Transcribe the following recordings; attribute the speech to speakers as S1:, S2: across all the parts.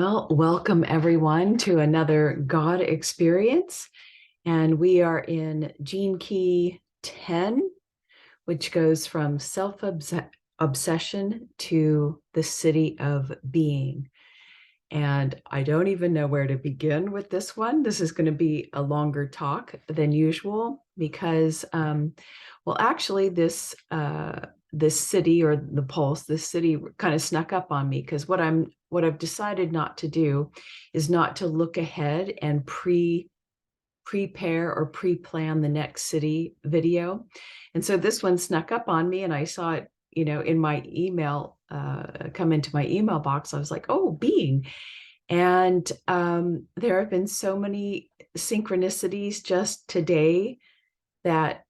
S1: Well, welcome everyone to another God experience. And we are in Gene Key 10, which goes from self-obsession to the city of being. And I don't even know where to begin with this one. This is going to be a longer talk than usual because, well, actually, this city or the pulse, this city kind of snuck up on me because what I've decided not to do is not to look ahead and prepare or pre-plan the next city video. And so this one snuck up on me and I saw it, in my email, come into my email box. I was like, oh, being. And there have been so many synchronicities just today that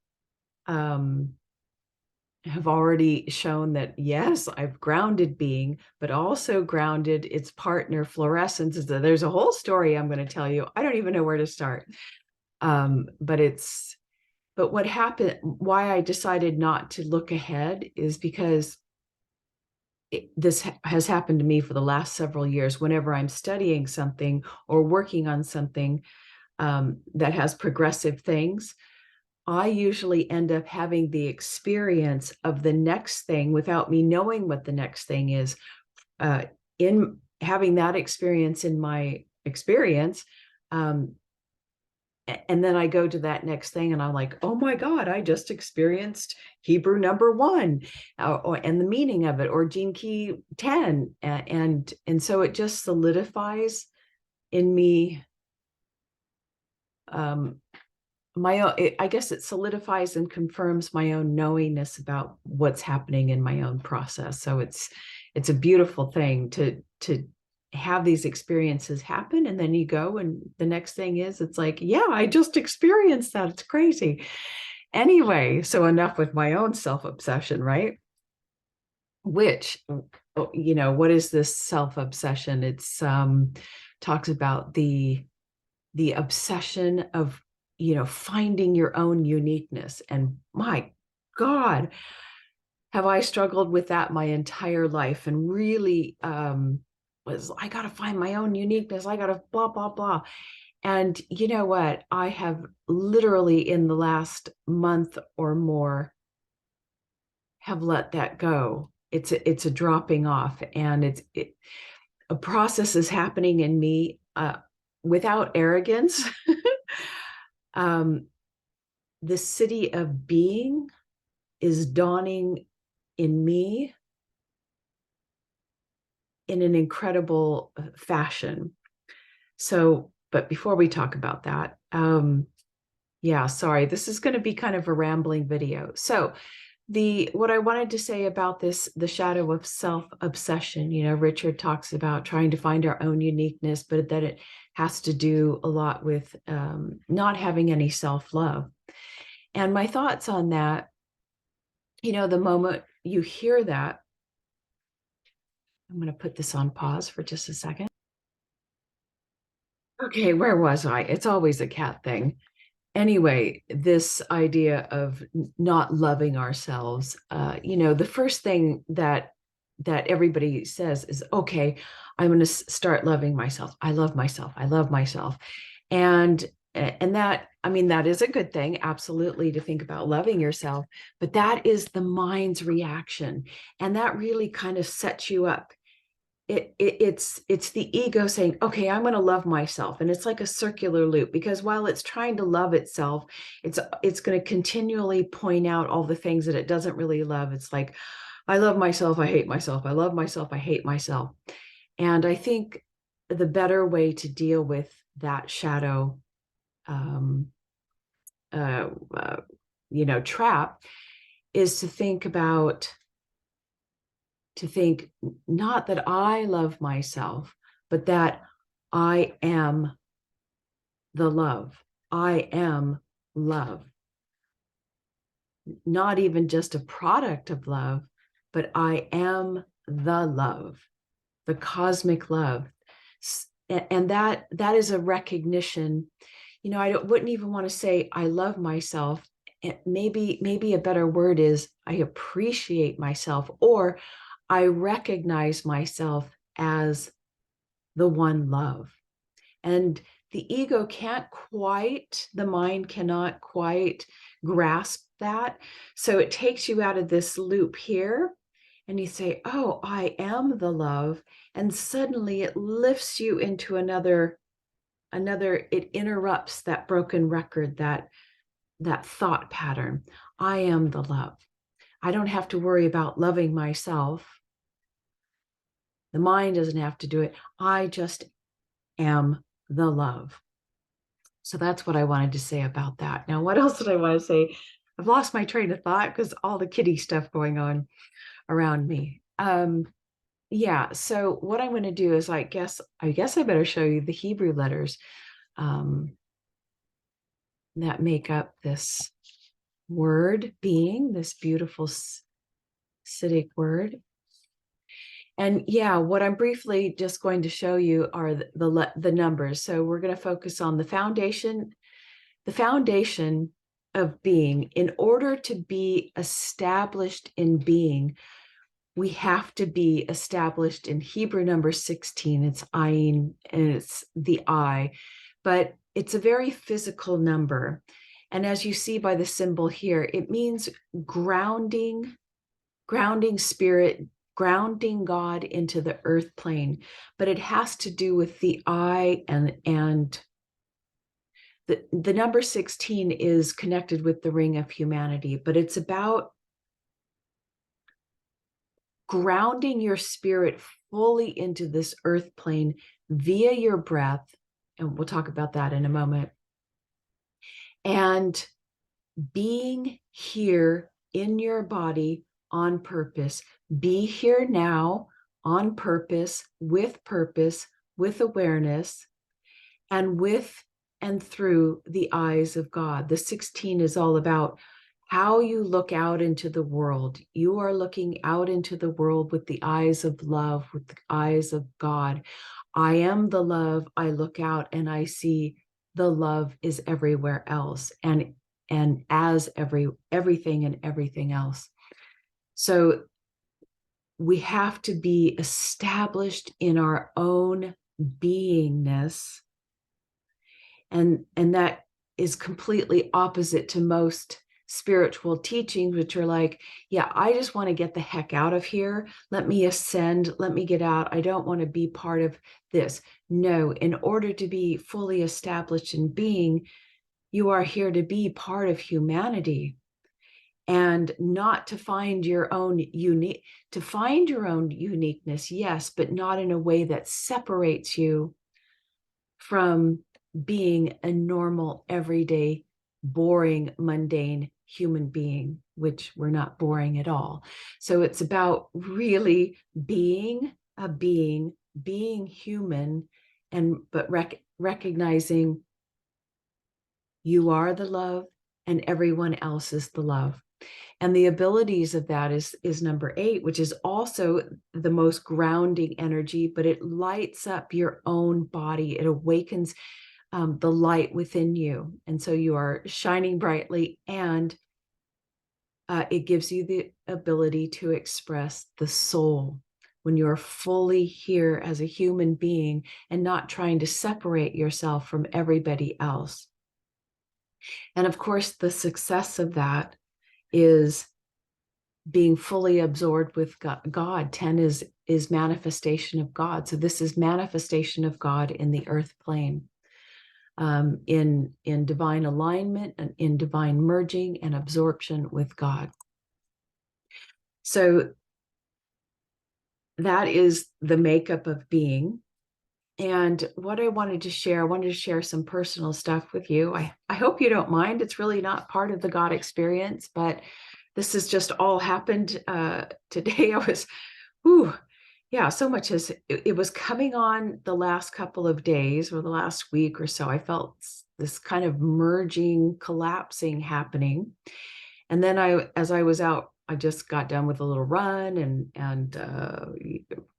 S1: have already shown that, yes, I've grounded being, but also grounded its partner fluorescence. There's a whole story I'm going to tell you. I don't even know where to start. But what happened, why I decided not to look ahead is because this has happened to me for the last several years. Whenever I'm studying something or working on something that has progressive things, I usually end up having the experience of the next thing without me knowing what the next thing is. In having that experience in my experience, and then I go to that next thing and I'm like, oh my God, I just experienced Hebrew number 1 and the meaning of it, or Gene Key 10. And so it just solidifies in me my own, I guess it solidifies and confirms my own knowingness about what's happening in my own process. So it's a beautiful thing to have these experiences happen, and then you go and the next thing is it's like, yeah, I just experienced that. It's crazy. Anyway, so enough with my own self-obsession, right? Which, what is this self-obsession? It's talks about the obsession of finding your own uniqueness. And my God, have I struggled with that my entire life, and really was, I got to find my own uniqueness. I got to blah, blah, blah. And you know what? I have literally in the last month or more have let that go. It's a dropping off, and a process is happening in me without arrogance. The city of being is dawning in me in an incredible fashion. So, but before we talk about that, yeah, sorry, this is going to be kind of a rambling video. So what I wanted to say about this, the shadow of self-obsession, Richard talks about trying to find our own uniqueness, but that it has to do a lot with not having any self-love. And my thoughts on that, the moment you hear that, I'm going to put this on pause for just a second. Okay, where was I? It's always a cat thing. Anyway, this idea of not loving ourselves, the first thing that everybody says is, okay, I'm going to start loving myself. I love myself. I love myself. And that, I mean, that is a good thing, absolutely, to think about loving yourself, but that is the mind's reaction. And that really kind of sets you up. It's the ego saying, okay, I'm going to love myself. And it's like a circular loop, because while it's trying to love itself, it's going to continually point out all the things that it doesn't really love. It's like, I love myself, I hate myself. I love myself, I hate myself. And I think the better way to deal with that shadow uh, uh, trap is to think not that I love myself, but that I am the love. I am love. Not even just a product of love, but I am the love, the cosmic love. And that is a recognition. I wouldn't even want to say I love myself. Maybe a better word is I appreciate myself, or I recognize myself as the one love. And the ego can't quite, the mind cannot quite grasp that. So it takes you out of this loop here, and you say, oh, I am the love. And suddenly it lifts you into another, it interrupts that broken record, that thought pattern. I am the love. I don't have to worry about loving myself. The mind doesn't have to do it. I just am the love. So that's what I wanted to say about that. Now, what else did I want to say? I've lost my train of thought because all the kitty stuff going on around me. Yeah, so what I'm going to do is I guess I better show you the Hebrew letters that make up this word being, this beautiful Siddiq word. And yeah, what I'm briefly just going to show you are the numbers. So we're going to focus on the foundation of being. In order to be established in being, we have to be established in Hebrew number 16. It's ayin, and it's the I, but it's a very physical number. And as you see by the symbol here, it means grounding spirit, grounding God into the earth plane. But it has to do with the I, and the number 16 is connected with the ring of humanity, but it's about grounding your spirit fully into this earth plane via your breath. And we'll talk about that in a moment. And being here in your body on purpose. Be here now on purpose, with awareness, and with and through the eyes of God. The 16 is all about how you look out into the world. You are looking out into the world with the eyes of love, with the eyes of God. I am the love. I look out and I see the love is everywhere else, and as everything and everything else. So we have to be established in our own beingness, and that is completely opposite to most spiritual teachings, which are like, yeah, I just want to get the heck out of here. Let me ascend. Let me get out. I don't want to be part of this. No, in order to be fully established in being, you are here to be part of humanity, and not to find your own uniqueness, yes, but not in a way that separates you from being a normal, everyday, boring, mundane human being, which we're not boring at all. So it's about really being a being human, but recognizing you are the love and everyone else is the love. And the abilities of that is number 8, which is also the most grounding energy, but it lights up your own body. It awakens the light within you. And so you are shining brightly, and it gives you the ability to express the soul when you're fully here as a human being and not trying to separate yourself from everybody else. And of course, the success of that is being fully absorbed with God. 10 is manifestation of God. So this is manifestation of God in the earth plane, in divine alignment and in divine merging and absorption with God. So that is the makeup of being. And what I wanted to share some personal stuff with you. I hope you don't mind. It's really not part of the God experience, but this has just all happened today. I was, so much as it was coming on the last couple of days or the last week or so. I felt this kind of merging, collapsing happening. And then as I was out, I just got done with a little run and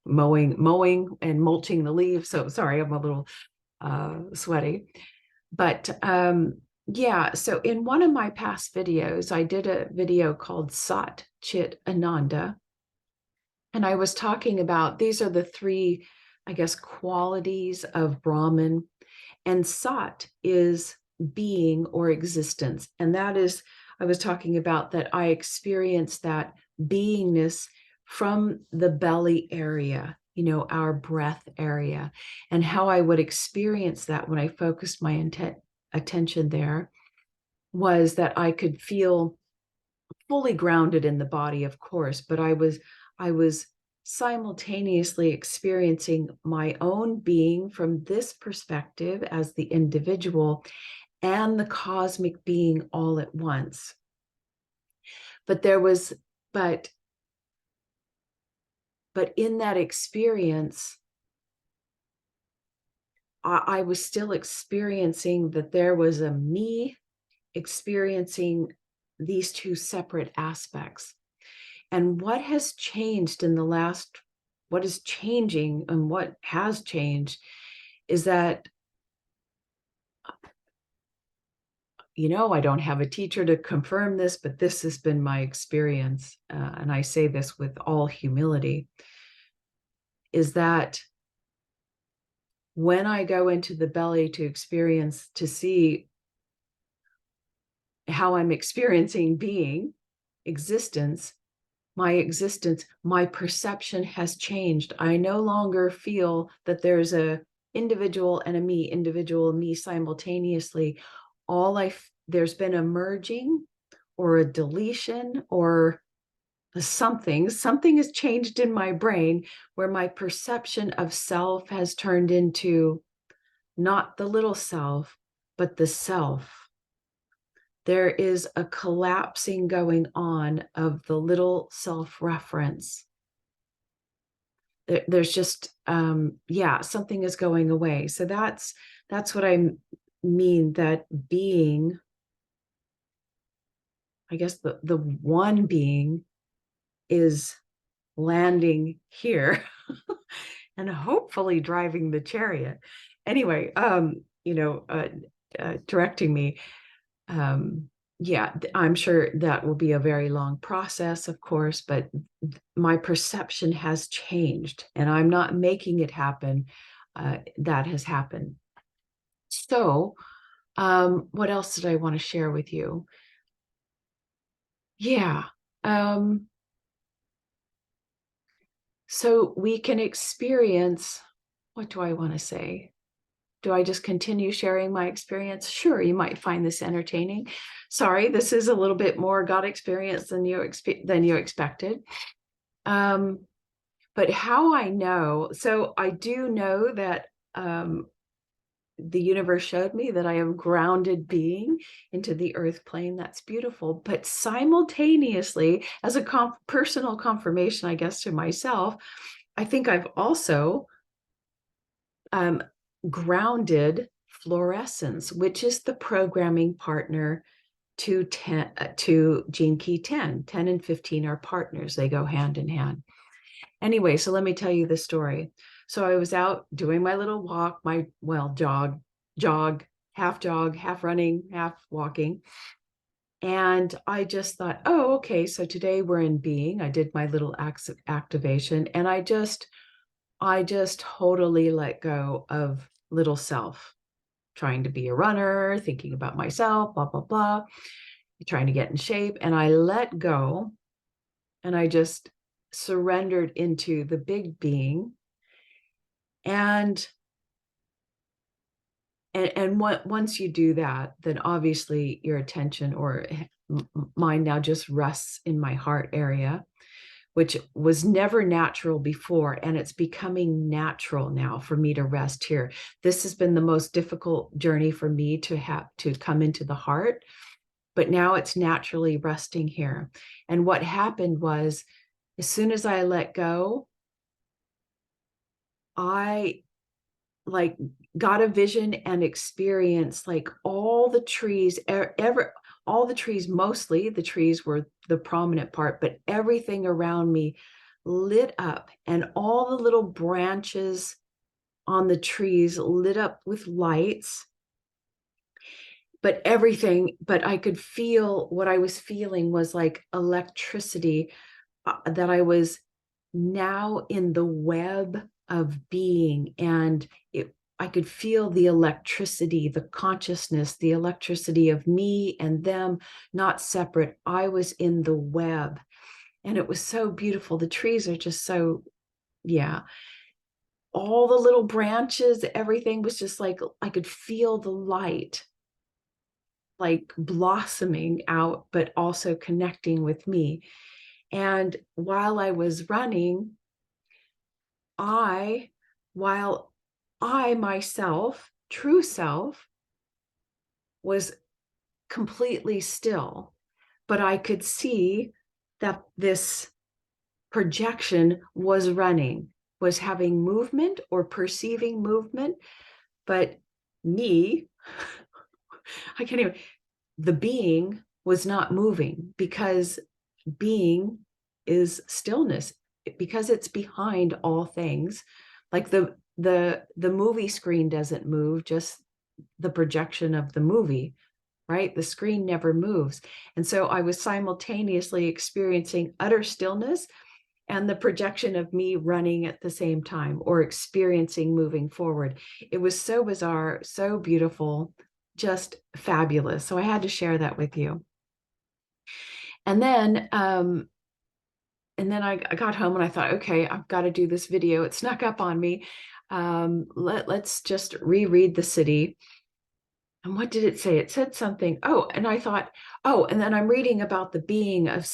S1: mowing and mulching the leaves. So sorry, I'm a little sweaty. But so in one of my past videos, I did a video called Sat Chit Ananda. And I was talking about, these are the 3 I guess, qualities of Brahman, and Sat is being or existence. And that is, I was talking about that I experienced that beingness from the belly area, our breath area, and how I would experience that when I focused my attention there was that I could feel fully grounded in the body, of course, but I was simultaneously experiencing my own being from this perspective as the individual and the cosmic being all at once. But there was, but in that experience, I was still experiencing that there was a me experiencing these two separate aspects. And what has changed in the last, what is changing and what has changed is that, I don't have a teacher to confirm this, but this has been my experience. And I say this with all humility, is that when I go into the belly to experience, to see how I'm experiencing being, existence, my perception has changed. I no longer feel that there's a individual and me simultaneously. There's been a merging or a deletion or something has changed in my brain where my perception of self has turned into not the little self, but the self. There is a collapsing going on of the little self-reference. There's just, something is going away. So that's what I mean, that being, I guess the one being is landing here and hopefully driving the chariot. Anyway, directing me. I'm sure that will be a very long process, of course, but my perception has changed and I'm not making it happen. That has happened. So, what else did I want to share with you? Yeah. So we can experience, what do I want to say? Do I just continue sharing my experience? Sure, you might find this entertaining. Sorry, this is a little bit more God experience than you expected. But how I know, so I do know that the universe showed me that I am grounded being into the earth plane. That's beautiful. But simultaneously, as a personal confirmation, I guess, to myself, I think I've also grounded fluorescence, which is the programming partner to Gene Key 10. 10 and 15 are partners. They go hand in hand. Anyway, so let me tell you the story. So I was out doing my little walk, jog, half running, half walking. And I just thought, oh, okay, so today we're in being. I did my little activation and I just totally let go of little self, trying to be a runner, thinking about myself, blah, blah, blah, trying to get in shape. And I let go and I just surrendered into the big being. And once you do that, then obviously your attention or mind now just rests in my heart area, which was never natural before. And it's becoming natural now for me to rest here. This has been the most difficult journey for me to have to come into the heart, but now it's naturally resting here. And what happened was, as soon as I let go, I got a vision and experienced all the trees, all the trees, mostly the trees were the prominent part, but everything around me lit up and all the little branches on the trees lit up with lights. But I could feel, what I was feeling was like electricity that I was now in the web of being, and I could feel the electricity, the consciousness, the electricity of me and them, not separate. I was in the web, and it was so beautiful. The trees are just so, yeah. All the little branches, everything was just like, I could feel the light like blossoming out, but also connecting with me. And while I was running, while I myself, true self, was completely still, but I could see that this projection was running, was having movement or perceiving movement, but me, I can't even, the being was not moving, because being is stillness, because it's behind all things. Like the movie screen doesn't move, just the projection of the movie, right? The screen never moves. And so I was simultaneously experiencing utter stillness and the projection of me running at the same time, or experiencing moving forward. It was so bizarre, so beautiful, just fabulous. So I had to share that with you. And then I got home and I thought, okay, I've got to do this video. It snuck up on me. Let's just reread the city. And what did it say? It said something. Oh, and I thought, oh, and then I'm reading about the being of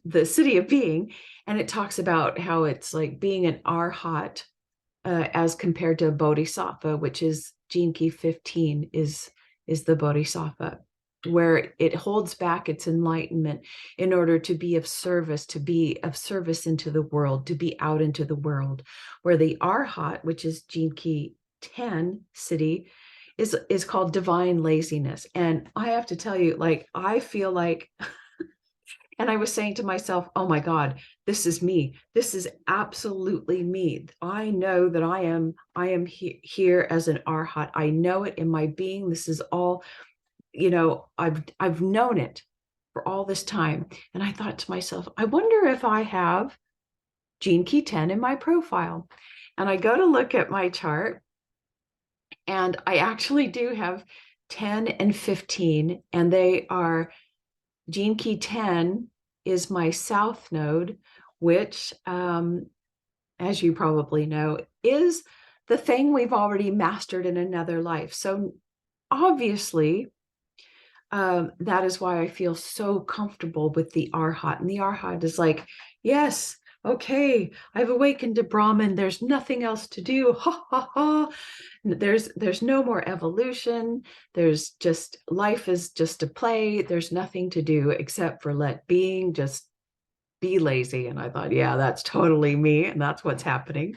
S1: the city of being. And it talks about how it's like being an arhat, as compared to a bodhisattva, which is Gene Key 15 is the bodhisattva, where it holds back its enlightenment in order to be of service into the world, to be out into the world. Where the arhat, which is Gene Key 10 city, is called divine laziness. And I have to tell you, like, I feel like, and I was saying to myself, oh my God, this is me. This is absolutely me. I know that I am here as an arhat. I know it in my being. This is all, I've known it for all this time. And I thought to myself, I wonder if I have Gene Key 10 in my profile. And I go to look at my chart, and I actually do have 10 and 15, and they are Gene Key 10 is my south node, which, as you probably know, is the thing we've already mastered in another life. So obviously, that is why I feel so comfortable with the Arhat. And the Arhat is like, yes, okay, I've awakened to Brahman. There's nothing else to do. Ha ha ha. There's no more evolution. There's just, life is just a play. There's nothing to do except for let being just be lazy. And I thought, yeah, that's totally me. And that's what's happening.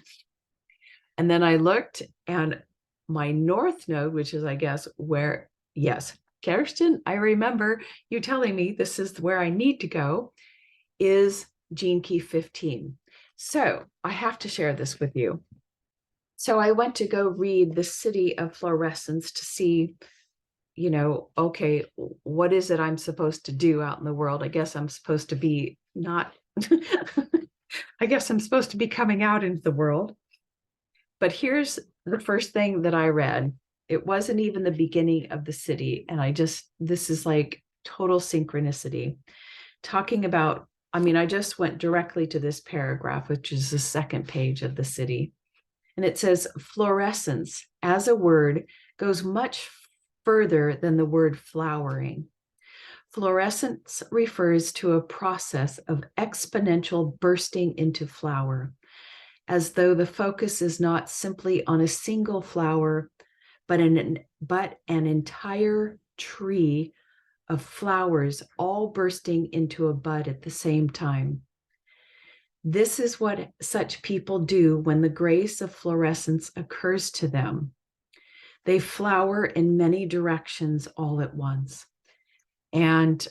S1: And then I looked, and my north node, which is, I guess, where, yes, Kirsten, I remember you telling me this is where I need to go, is Gene Key 15. So I have to share this with you. So I went to go read The City of Fluorescence to see, okay, what is it I'm supposed to do out in the world? I guess I'm supposed to be not, I guess I'm supposed to be coming out into the world. But here's the first thing that I read. It wasn't even the beginning of the city. And this is like total synchronicity. Talking about, I just went directly to this paragraph, which is the second page of the city. And it says, fluorescence as a word goes much further than the word flowering. Fluorescence refers to a process of exponential bursting into flower, as though the focus is not simply on a single flower, but an entire tree of flowers all bursting into a bud at the same time. This is what such people do when the grace of fluorescence occurs to them. They flower in many directions all at once. And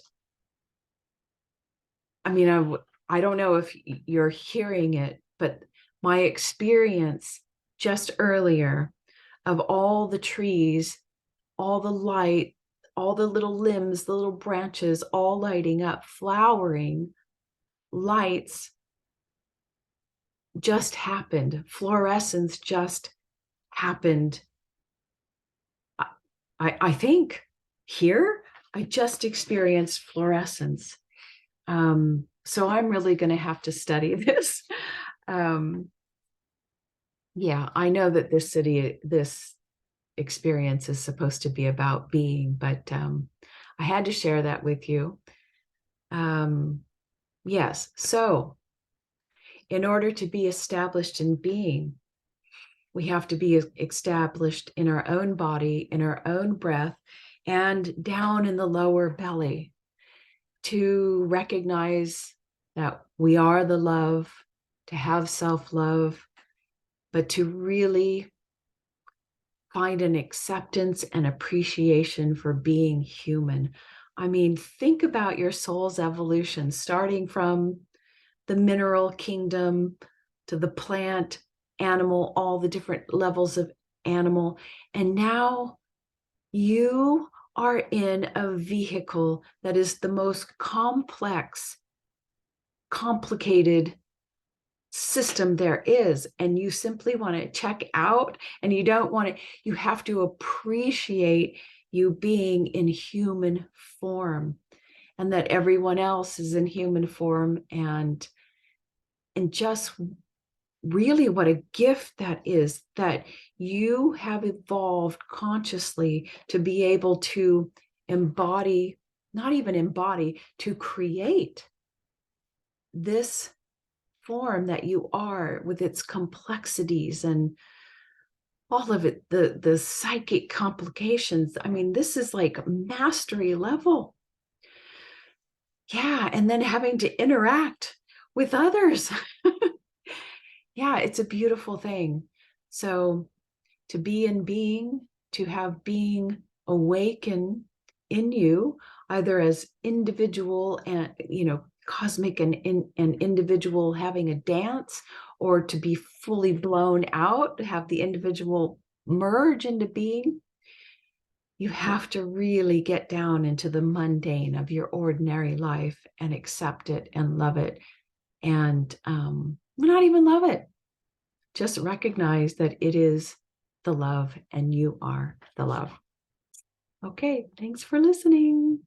S1: I don't know if you're hearing it, but my experience just earlier of all the trees, all the light, all the little limbs, the little branches, all lighting up, flowering, lights, just happened. Fluorescence just happened. I think here I just experienced fluorescence. So I'm really going to have to study this. Yeah, I know that this experience is supposed to be about being, but I had to share that with you. Yes, so in order to be established in being, we have to be established in our own body, in our own breath, and down in the lower belly to recognize that we are the love, to have self-love, but to really find an acceptance and appreciation for being human. I mean, think about your soul's evolution, starting from the mineral kingdom to the plant, animal, all the different levels of animal. And now you are in a vehicle that is the most complex, complicated system there is, and you simply want to check out, and you don't want to, you have to appreciate you being in human form, and that everyone else is in human form, and just really what a gift that is, that you have evolved consciously to be able to embody, not even embody, to create this form that you are with its complexities and all of it, the psychic complications. I mean, this is like mastery level. Yeah, and then having to interact with others. Yeah, it's a beautiful thing. So to be in being, to have being awaken in you, either as individual and, cosmic and individual having a dance, or to be fully blown out, have the individual merge into being, you have to really get down into the mundane of your ordinary life and accept it and love it. And not even love it, just recognize that it is the love and you are the love. Okay, thanks for listening.